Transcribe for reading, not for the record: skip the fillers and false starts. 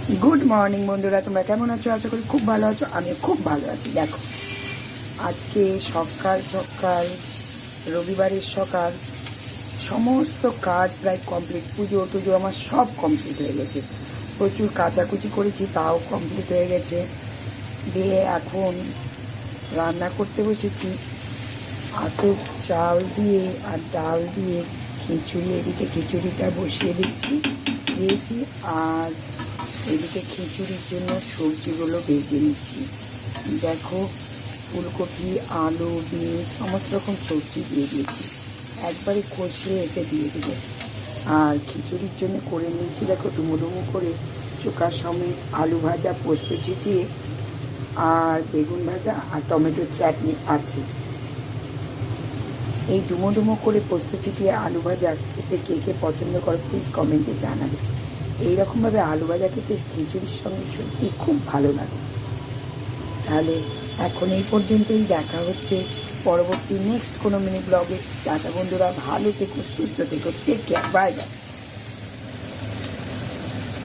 Good morning বন্ধুরা, তোমরা কেমন আছো? আশা করি খুব ভালো আছো। আমিও খুব ভালো আছি। দেখো, আজকে সকাল সকাল, রবিবারের সকাল, সমস্ত কাজ প্রায় কমপ্লিট। পুজো টুজো আমার সব কমপ্লিট হয়ে গেছে। প্রচুর কাচাকুচি করেছি, তাও কমপ্লিট হয়ে গেছে। দিয়ে এখন রান্না করতে বসেছি। আতপ চাল দিয়ে আর ডাল দিয়ে খিচুড়ি। এদিকে খিচুড়িটা বসিয়ে দিয়েছি। আর এদিকে খিচুড়ির জন্য সবজিগুলো ভেজে নিচ্ছি। দেখো, ফুলকপি, আলু, বিনস সমস্ত রকম সবজি দিয়ে দিয়েছি, একবারে কষিয়ে এতে দিয়ে দেবো। আর খিচুড়ির জন্য করে নিয়েছি, দেখো, ডুমো করে চোখা সমেত আলু ভাজা, পোস্ত ছিটিয়ে, আর বেগুন ভাজা আর টমেটোর চাটনি আছে। এই ডুমো করে পোস্ত ছিটিয়ে আলু ভাজা খেতে কে কে পছন্দ করো প্লিজ কমেন্টে জানাবে। এইরকমভাবে আলু ভাজা খেতে খিচুড়ির সঙ্গে সত্যি খুব ভালো লাগে। তাহলে এখন এই পর্যন্তই, দেখা হচ্ছে পরবর্তী নেক্সট কোনো মিনি ব্লগে। টাটা বন্ধুরা, ভালো থেকো, সুস্থ থেকো, টেক কেয়ার, বাই বাই।